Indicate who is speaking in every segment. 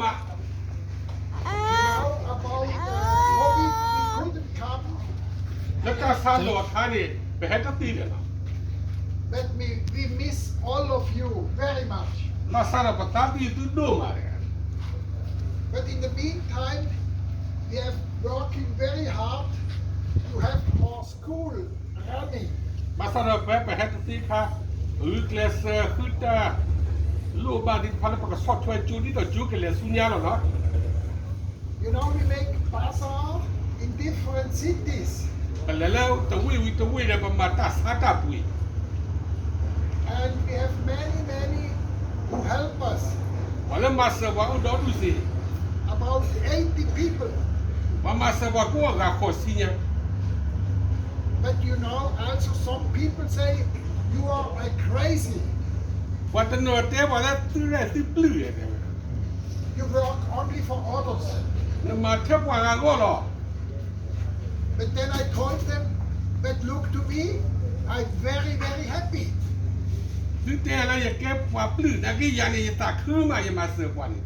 Speaker 1: มา
Speaker 2: about COVID, we couldn't come,
Speaker 1: แล้วก็ซาโลท่านี่ไปให้ตัดตีเลยนะ
Speaker 2: but we miss all of you very much.
Speaker 1: มาซาโลปัตตาตีตุดูมาเลย
Speaker 2: But in the meantime, we are working very hard to have our school running.
Speaker 1: มาซาโลไปให้ตัดตีค่ะหรือเคลสคือจะลูกบ้านที่พันธุ์ประกอบสอดช่วยจูนี่ต่อจูกันเลยสุญญาหรอเนาะ
Speaker 2: You know, we make bazaar in different cities.
Speaker 1: กันแล้วตะวิ่งเนี่ยประมาณตาสาตาปุย
Speaker 2: And we have many who help us.
Speaker 1: วันละมาเสวะอุดรดูสิ
Speaker 2: About 80 people.
Speaker 1: มาเสวะกูว่าขอสิเนี่ย
Speaker 2: But you know, also some people say you are crazy.
Speaker 1: วันตะโนเตวันละตื้อแร่ตื้อปลื้อเนี่ย
Speaker 2: You work only for others.
Speaker 1: แล้วมาเทียบว่างานก็หรอ
Speaker 2: But then I told them, but look to me, I'm very happy.
Speaker 1: ซึ่งแต่เราอยากเก็บว่าปลื้อนะกี่อย่างนี้ตาคือมาอย่ามาเสือกว่านี่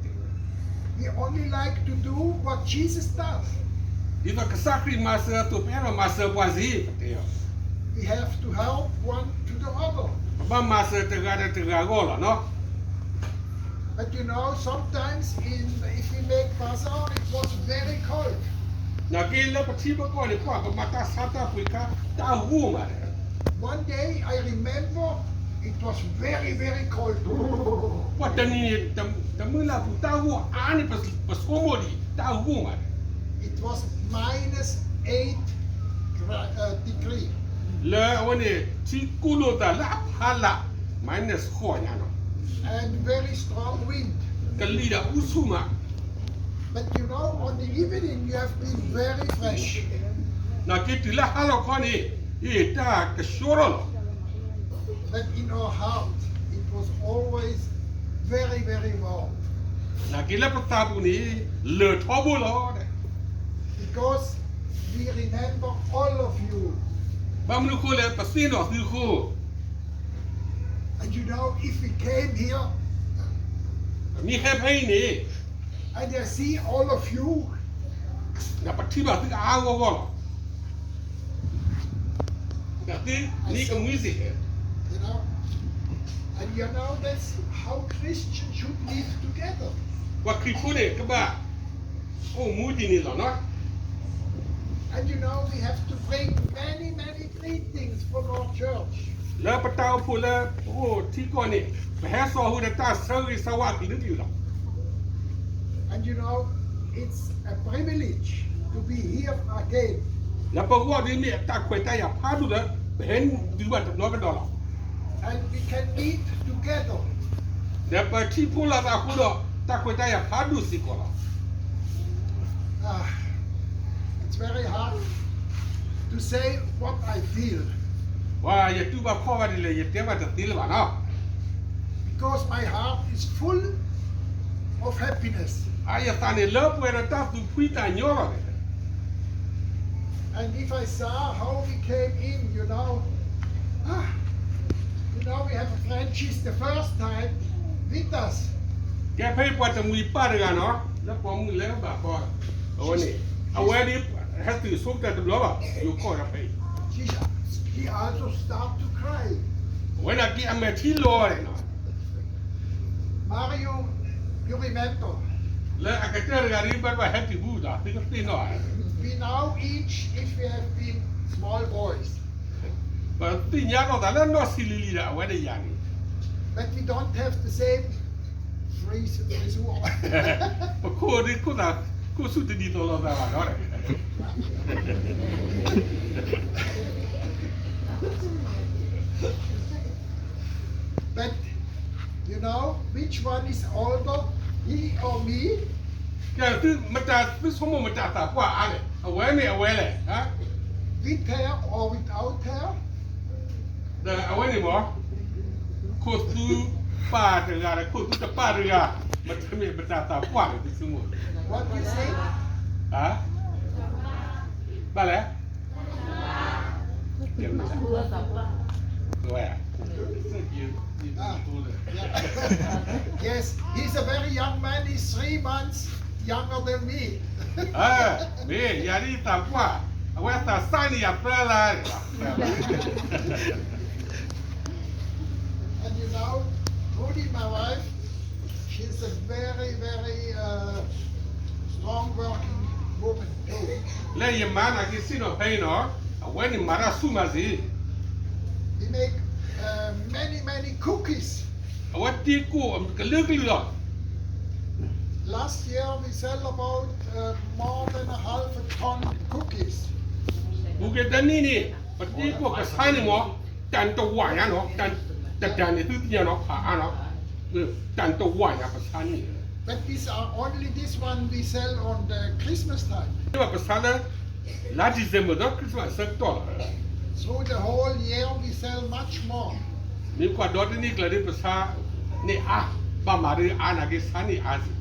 Speaker 2: We only like to do what Jesus does.
Speaker 1: ที่ต้องกษัตริย์มาเสือตัวแพ้เรามาเสือกว่าสิเดียว
Speaker 2: We have to help one to the other.
Speaker 1: บ้ามาเสือตึกอะไรก็หรอเนาะ
Speaker 2: But you know, sometimes if we make bazaar, it was very cold.
Speaker 1: นักกินแล้วปฏิบัติก่อนดีกว่าประมาณตาสาตาปุยค่ะตาหูมาเลย
Speaker 2: One day I remember it was very cold.
Speaker 1: ว่าตอนนี้แต่เมื่อเราตาหูอ่านนี่ภาษาโมดีตาหูมาเลย
Speaker 2: It was minus 8 degree.
Speaker 1: แล้ววันนี้ที่กุโลตาละพันละminus ข้อเนี่ยเนาะ
Speaker 2: And very strong wind.
Speaker 1: กันลีดาอุสุมา
Speaker 2: But you know, on the evening you have been very fresh.
Speaker 1: นักกินที่ละฮัลโหลข้อนี้ตากระโชรล
Speaker 2: But in our heart, it was always very warm.
Speaker 1: นักกินแล้วประตาบุนี้เลือดทอบุลอ
Speaker 2: Because we remember all of you.
Speaker 1: บางมนุษย์เลยปัสสินอคือคู่
Speaker 2: And you know, if we came here
Speaker 1: มีแค่ให้นี่
Speaker 2: and I see all of you,
Speaker 1: นับปฏิบัติอ้าวก็นับที่นี่ก็มีสิ
Speaker 2: you know, and you know that's how Christians should live together.
Speaker 1: ว่าคริสต์เนี่ยก็บ้าโอ้มูดีนี่หรอเนาะ
Speaker 2: And you know, we have to bring many greetings from our church.
Speaker 1: แล้วประตาพูดแล้วโอ้ที่ก่อนนี่ไปหาซอหูดตาเซอร์สวัสดีนึกอยู่หรอ
Speaker 2: And you know, it's a privilege to be here again.
Speaker 1: แล้วพอว่าที่นี่ตาควยตาอยากพาดูแล้วเห็นดูว่าจะน้อยกันดอล
Speaker 2: And we can meet together.
Speaker 1: เดี๋ยวไปที่พูดแล้วตาพูดแล้วตาควยตาอยากพาดูสิก่อน
Speaker 2: It's very hard to say what I feel
Speaker 1: ว่าอย่าดูว่าพ่อว่าดีเลยอย่าเตี้ยว่าจะตีหรือเปล่าเนาะ
Speaker 2: because my heart is full of happiness.
Speaker 1: ไอ้ยาตาเนี่ยเลิฟเวลาตาดูคุยตาโยร์เลย
Speaker 2: And if I saw how we came in, you know, we have a friend. She's the first time with us.
Speaker 1: แกเพ่ปวดจมูกป้าเดือนเนาะแล้วพอมือแล้วแบบพอเอาวันนี้เอาไว้ดิให้ตื่นสุกแต่ตำรวจอยู่ข้อรับไป
Speaker 2: She also start to cry.
Speaker 1: เวลากี้อเมที่รอเลยเนาะ
Speaker 2: Mario, you remember?
Speaker 1: แล้วอากาศเจอการรีบไปให้ที่บูดาที่ก็ตีหน่อย
Speaker 2: We know each if we have been small boys,
Speaker 1: แบบตีนี้เราแต่ละนอสิลิลิละไว้ได้ยัง
Speaker 2: but we don't have the same frisur.
Speaker 1: ปะโคดิกูน่ะกูสุดดีตัวเราแต่ว่าเนาะ
Speaker 2: But you know which one is older, he or me?
Speaker 1: แกคือมันจะคือสมมติมันจะตาว่าอะไรเอาไว้ไม่เอาไว้เลยฮะ
Speaker 2: With hair or without hair?
Speaker 1: แต่เอาไว้นี่หมอโคตรป้าเดืออะไรโคตรจะป้าเดือมันจะมีมันจะตาว่าเลยที่สมมติ
Speaker 2: What do you say?
Speaker 1: ฮะบ้าแล้วเดี๋ยวนะตัวอ่ะยืนตัวเลย
Speaker 2: Yes, he's a very young man. He's 3 months younger than me.
Speaker 1: เม่ยาดีตามกว่าเอาไว้ตาไส้นี่อย่าเปล่าเลย
Speaker 2: And you know, Trudy, my wife, she's a very, very strong working woman too.
Speaker 1: แล้วยังมาหนักสิโนเพย์เนาะเอาไว้นี่มาราสู้มาสิ
Speaker 2: We make many, many cookies.
Speaker 1: เอาไว้ตีกู้ก็เลือกเลือก
Speaker 2: Last year we sell about more than a half a ton cookies.
Speaker 1: บุกเกตันนี่ปฏิกู้ก็ใช้นี่หมอจันตัวหวายเนาะจันนี่คือที่เนาะผ่าเนาะจันตัวหวายภาษานี่
Speaker 2: But these are only this one we sell on the Christmas time.
Speaker 1: ที่ว่าภาษาเนี่ยลาดิเซมเนาะคริสต์มาสสักตัว
Speaker 2: Through the whole year we sell much more.
Speaker 1: มีกว่าดอทนี่ก็เลยภาษานี่บ้ามาเรือนักสานี่สิ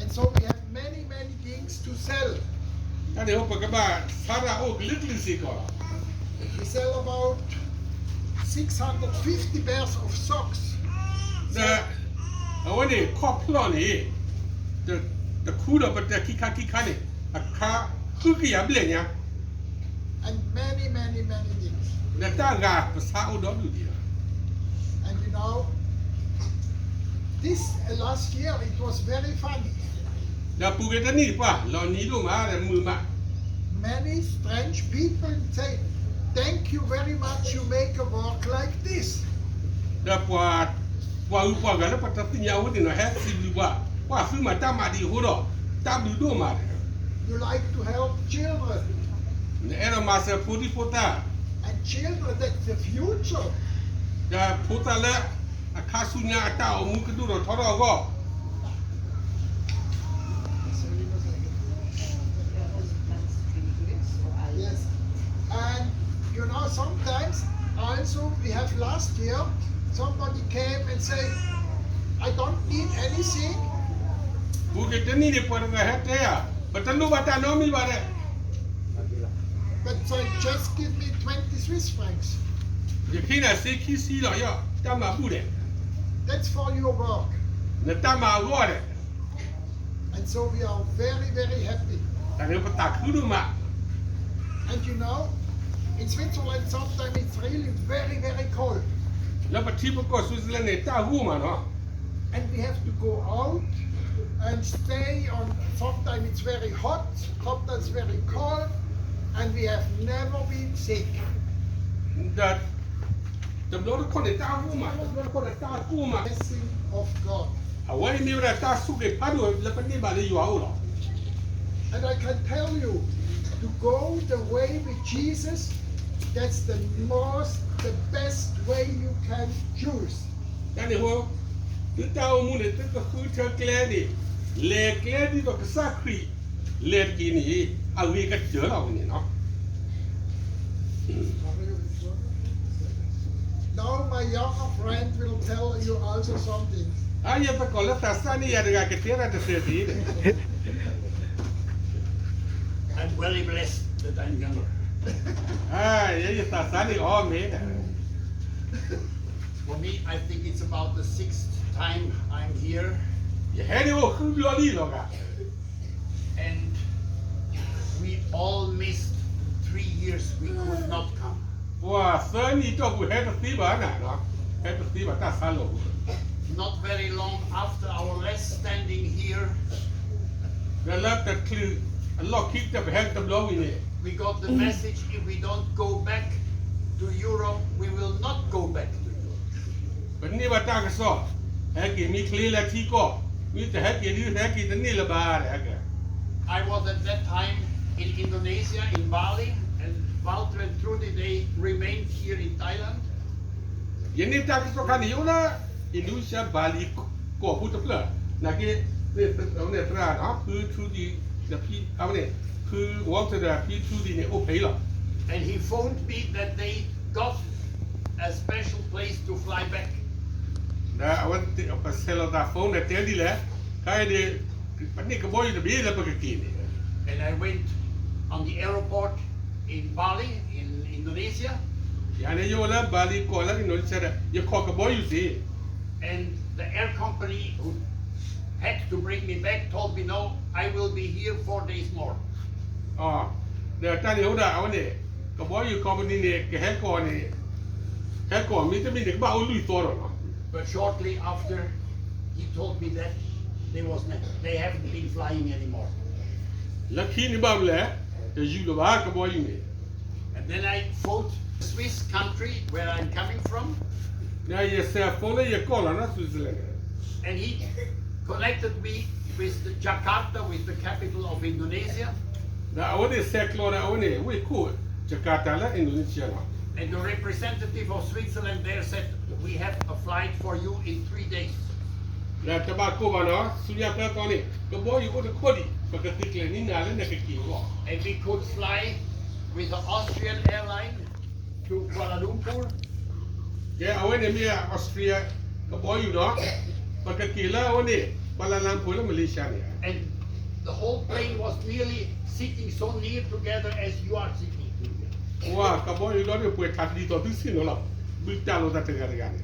Speaker 2: And so we have many, many things to sell.
Speaker 1: ถ้าเดี๋ยวปกติสาระโอ้ลึกสิก่อน
Speaker 2: We sell about 650 pairs of socks.
Speaker 1: แต่เอาไว้นี่ครอบครัวนี่แต่คู่เราเป็นแต่ขี้ข้านี่ข้าคือกี่อย่างเปลี่ยนเนี่ย
Speaker 2: And many, many, many things.
Speaker 1: แต่ตั้งงานภาษาอุดรอยู่ดี
Speaker 2: And you know, this last year it was very funny.
Speaker 1: แล้วปูเกตันนี่ป่ะเรานี้ดูมาแต่มือมา
Speaker 2: Many strange people say, thank you very much, you make a work like this.
Speaker 1: แล้วว่ากันแล้วปัตตานีเอาไว้ที่ไหนฮะสิบว่าซื้อมาจ้ามาดีหัวดอกจ้าดูมา
Speaker 2: You like to help children.
Speaker 1: เนี่ยเรามาเสียพูดที่พูดตา
Speaker 2: And children, that's the future.
Speaker 1: จะพูดตาแล้วข้าสุญญาเจ้ามุกดูเราทอดก็
Speaker 2: Yes. And you know, sometimes also we have last year, somebody came and said, I don't need anything.
Speaker 1: ปูเกตันนี่เนี่ยปวดกระแหเตะปัตตานีว่าตาโนมีว่าเนี่ย
Speaker 2: But so just give me 20 Swiss francs.
Speaker 1: อย่างที่น่ะสิคิดสิหรอย่อจ้ามาพูดเนี่ย
Speaker 2: That's for your work.
Speaker 1: เนี่ยจ้ามาว่าเนี่ย
Speaker 2: And so we are very, very happy.
Speaker 1: แต่เนี่ยปัตตาคือดูมา
Speaker 2: And you know, in Switzerland sometimes it's really very, very cold.
Speaker 1: แล้วปัจจุบันก็สวิตเซอร์แลนด์เนี่ยจ้าหูมาเนาะ
Speaker 2: And we have to go out and stay on, sometimes it's very hot, sometimes very cold, and we have never been sick.
Speaker 1: แต่จำนวนคนเนี่ยจ้าหูมาจำนวนคนเนี่ยจ้าหูมา
Speaker 2: Blessing of God.
Speaker 1: เอาไว้มีเวลาจ้าสุกเก็บพัดด้วยแล้วปัจจุบันเลยอยู่เอาหรอ
Speaker 2: And I can tell you, to go the way with Jesus, that's the best way you can choose.
Speaker 1: แต่เนี่ยว่าคือเจ้ามูเนี่ยก็คือเธอแกล้ดิเล่แกล้ดิตัวก็สักครีเล่กินนี่เอาวีก็เจอเราเนี่ยเนาะ
Speaker 2: Now my younger friend will tell you also something.
Speaker 1: อย่าไปก่อนแล้วแต่ซ่านี่อย่าเดือดกันเท่าไรจะเสียดีเลย
Speaker 3: I'm very blessed that I'm younger.
Speaker 1: อย่าแต่ซ่านี่อ๋อเมย์
Speaker 3: For me, I think it's about the 6th time I'm here,
Speaker 1: อย่าให้นี่ว่าคือล้อลี่หรอกอะ
Speaker 3: and we all missed 3 years we could not come.
Speaker 1: ว่าเซอร์นี่เจ้ากูเฮ็ดตีบ้านน่ะเนาะเฮ็ดตีบ้านตาซ่าโล
Speaker 3: Not very long after our last standing here,
Speaker 1: แล้วแต่คือล็อกคิดจะไปเฮ็ดตำรวจนี่
Speaker 3: we got the message: if we don't go back to Europe, we will not go back to Europe.
Speaker 1: วันนี้ว่าตากระสอบแฮกกี้มีคลีและที่ก็มีแต่แฮกกี้แฮกกี้นั่นนี่ละบาร์แฮกกี้
Speaker 3: I was at that time in Indonesia, in Bali, and Walter and Trudy, they remained here in Thailand.
Speaker 1: ยันนี่ตากระสอบคันอยู่นะอินโดนีเซียบาลีก็พูดถึงเลยนักเก็ตเนี่ยเอาเนี่ยตราเนาะคือทูดีเดี๋ยวพี่เอาเนี่ยคือวอลเตอร์พี่ทูดีเนี่ยโอเคหรอ
Speaker 3: And he phoned me that they got a special place to fly back.
Speaker 1: นะเอาวันที่เอาไปเซลล์ตาโฟนเนี่ยเจอดีแหละใครเดี๋ยวปัจจุบันจะบีแล้วไปกิน
Speaker 3: And I went on the airport in Bali, in Indonesia,
Speaker 1: อย่างนี้โยแล้วบาลีก่อนแล้วอินโดนีเซียเนี่ยยังขอกระบอกอยู่สิ
Speaker 3: and the air company who had to bring me back, told me no, I will be here 4 days more.
Speaker 1: อ๋อเดี๋ยวตั้งเดี๋ยวได้เอาเนี่ยก็บอกอยู่คอมพานีเนี่ยแกแฮกก่อนเนี่ยแฮกก่อนมีจะมีเด็กบ้าเอาลุยตัวหรอเนาะ
Speaker 3: But shortly after, he told me that they haven't been flying anymore.
Speaker 1: แล้วขี้นี่บ้าเลยจะอยู่หรือบ้าก็บอกอยู่เนี่ย
Speaker 3: And then I phoned the Swiss country where I'm coming from,
Speaker 1: เนี่ยอย่าเสียโฟนเลยอย่าก่อนแล้วนะสวิตเซอร์แลนด์
Speaker 3: and he connected me with Jakarta, with the capital of Indonesia,
Speaker 1: แล้วเอาเนี่ยเสียกลอแล้วเอาเนี่ยวิ่งคู่จาการ์ตาและอินโดนีเซียเนาะ
Speaker 3: and the representative of Switzerland there said, we have a flight for you in 3 days.
Speaker 1: แล้วจะบ้ากู้มาเนาะสุริยะแต่ตอนนี้ก็บอกอยู่ว่าจะโคตรปกติเลยนี่นาแล้วเนี่ยก็กี่ว่า
Speaker 3: And we could fly with the Austrian airline to Kuala Lumpur,
Speaker 1: แกเอาไว้เนี่ยมีออสเตรียก็บอกอยู่เนาะปกติแล้วเอาเนี่ยบาลาลัมพูร์และมาเลเซียเนี่ย
Speaker 3: and the whole plane was nearly sitting so near together as you are sitting.
Speaker 1: ว่าก็บอกอยู่เนาะเนี่ยป่วยทัดดีต่อที่สิ้นเนาะบิดจานเราจะถึงอะไรกัน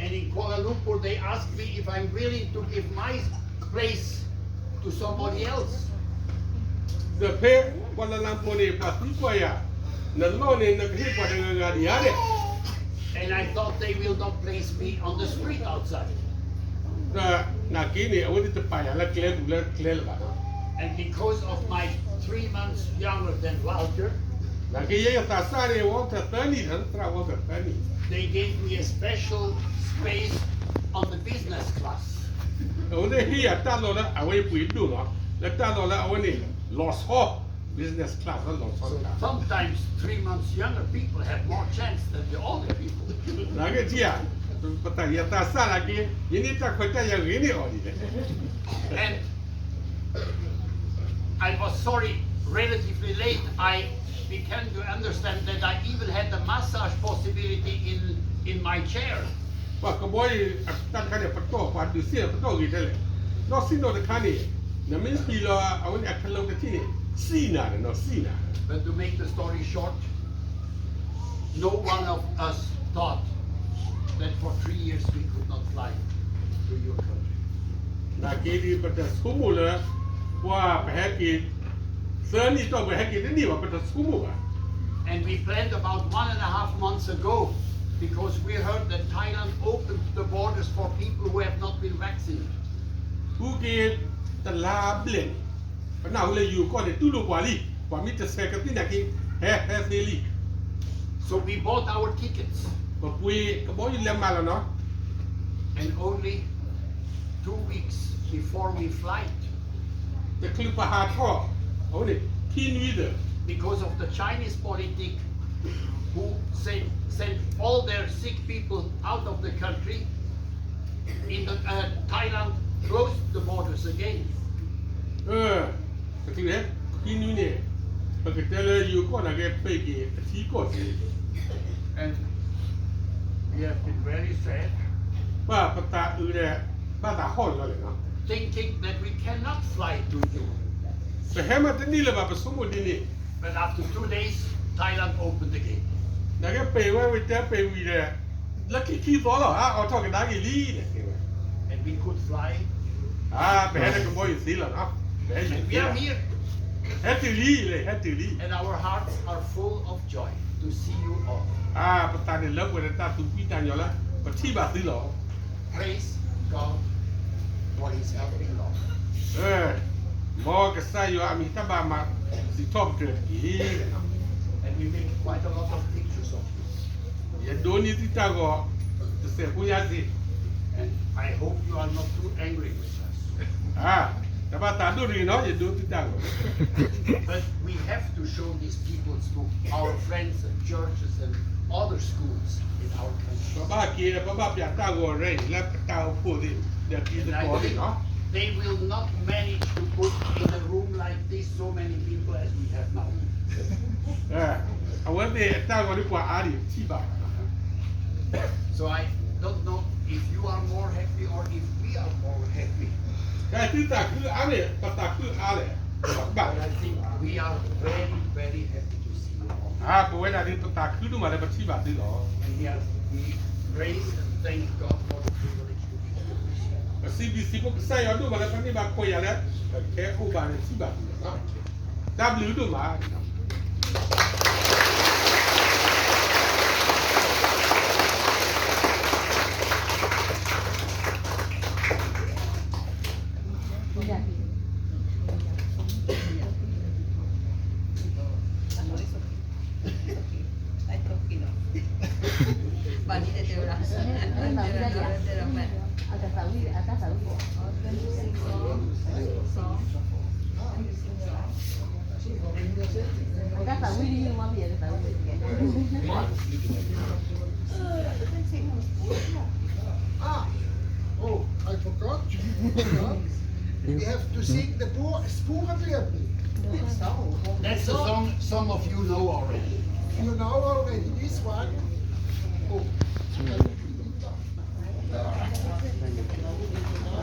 Speaker 3: And in Kuala Lumpur, they asked me if I'm willing to give my place to somebody else.
Speaker 1: เดี๋ยวเพ่บาลาลัมพูร์เนี่ยปัสสิกว่าอย่านั่นโลเนี่ยนักเรียนกว่าเดินงานเนี่ย
Speaker 3: And I thought they will not place me on the street outside.
Speaker 1: แต่นักกินเนี่ยเอาไว้จะไปอะไรเคลื่อนดูแลเคลื่อนละ
Speaker 3: And because of my 3 months younger than Walter,
Speaker 1: นักกินยังตัดสายเนี่ยว่าจะเต้นนี่ทันตราว่าจะเต้นนี่
Speaker 3: they gave me a special space on the business class.
Speaker 1: เอาเนี่ยที่อยากตัดเราแล้วเอาไว้ปุ๋ยดูเนาะแล้วตัดเราแล้วเอาไว้เนี่ย lost hall business class แล้ว lost hall class
Speaker 3: Sometimes 3 months younger people have more chance than the older people.
Speaker 1: นักกินที่อ่ะปะตายตัดสายนักกินยินดีจะคุยแต่ยังเรียนนี่อ๋อดีเลย
Speaker 3: And I was sorry, relatively late. I began to understand that I even had a massage possibility in my chair.
Speaker 1: ว่าก็บอกอยู่ตั้งคันเนี่ยประตูกวาดดูเสียประตูกี่เท่าไหร่นอกสิ่งนอกคันนี่นั่นไม่ใช่เราเอาไว้อักขระลงที่นี่สีน่ะเนาะสีน่ะ
Speaker 3: But to make the story short, no one of us thought that for 3 years we could not fly to your country.
Speaker 1: นักกินที่ประเทศสมุทรเลยว่าไปให้กินเสือนี่ต้องไปให้กินนี่ว่าประเทศสมุทรอ่ะ
Speaker 3: And we planned about 1.5 months ago because we heard that Thailand opened the borders for people who have not been vaccinated.
Speaker 1: ผู้กินตลาดเปลี่ยนปัญหาเลยอยู่ก็เลยตู้ลูกว่าลีกว่ามิตรเสกที่นักกินแฮ่เซลี
Speaker 3: So we bought our tickets,
Speaker 1: ก็ปุยก็บอกอยู่แล้วมาแล้วเนาะ
Speaker 3: and only 2 weeks before we fly,
Speaker 1: แต่คลิปหาท่อเอาเนี่ยที่นี่เด้อ
Speaker 3: because of the Chinese politic who sent all their sick people out of the country, Thailand closed the borders again.
Speaker 1: แต่คือเนี่ยที่นี่เนี่ยปกติเลยอยู่ก็นักเก็บไปกี่ที่ก็สิ
Speaker 3: And we have been very sad,
Speaker 1: ว่าปตาเนี่ยบ้านตาห้อนแล้วเลยเนาะ
Speaker 3: thinking that we cannot fly to you.
Speaker 1: แต่แฮ่มาที่นี่เลยว่าผสมหมดนี่
Speaker 3: But after 2 days, Thailand opened again.
Speaker 1: นักเก็บไปไว้ไปเจ้าไปวีเลยแล้วขี้ตัวเหรอเอาท่อกันได้กี่ลี่เนี่ย
Speaker 3: And we could fly.
Speaker 1: ไปให้ก็บอกอยู่สิแล้วเนาะไปให้อยู่
Speaker 3: And
Speaker 1: สิ
Speaker 3: we are here.
Speaker 1: แฮ่ตื่นลี่เลยแฮ่ตื่นลี่
Speaker 3: And our hearts are full of joy to see you all.
Speaker 1: ปตาเนี่ยเลิกวันตาตุ้งพี่ตาอยู่แล้วก็ที่บาสิหรอ
Speaker 3: Praise God for His helping love.
Speaker 1: บอกก็ใส่อยู่อามีตาบามาสิทบเกิดอี
Speaker 3: And we make quite a lot of pictures of you.
Speaker 1: อย่าโดนนี่ที่ตาก็จะเสียกุญยาสิ
Speaker 3: And I hope you are not too angry with us.
Speaker 1: แต่ว่าตาดูดีเนาะอย่าดูที่ตาก็
Speaker 3: But we have to show these people to our friends and churches and other schools in our country.
Speaker 1: บ้ากีนะบ้าเปียกตาก็เร่งแล้วตาพูดดิเดี๋ยวกีจะ
Speaker 3: And
Speaker 1: ก่อ
Speaker 3: I
Speaker 1: ดิ
Speaker 3: think
Speaker 1: เนาะ
Speaker 3: they will not manage to put in a room like this so many people as we have now.
Speaker 1: เอาไว้เนี่ยตาก็ดีกว่าอาดิที่บ้า
Speaker 3: So I don't know if you are more happy or if we are more happy.
Speaker 1: แต่ที่ตาคืออาเนี่ยตาคืออาเลยบ้า
Speaker 3: But I think we are very, very happy to see you all.
Speaker 1: กูไว้ได้ที่ตาคือดูมาเลยที่บ้าดิหรอ
Speaker 3: And we praise and thank God for the privilege to be here with you.
Speaker 1: CBC พวกไส้เอาดูมาแล้วพันนี่บาคุยอะไรแค่คู่บาร์ที่บาร์นะดับหรือดูมา
Speaker 2: Ah, oh, I forgot. We have to sing the Spurenlied.
Speaker 3: That's a song some of you know already.
Speaker 2: You know already this one. Oh.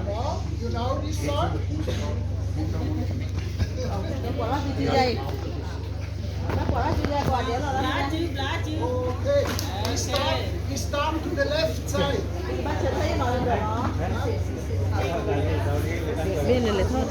Speaker 2: No, you know this song? Okay. We start to the left side.
Speaker 4: Bên này là thôi.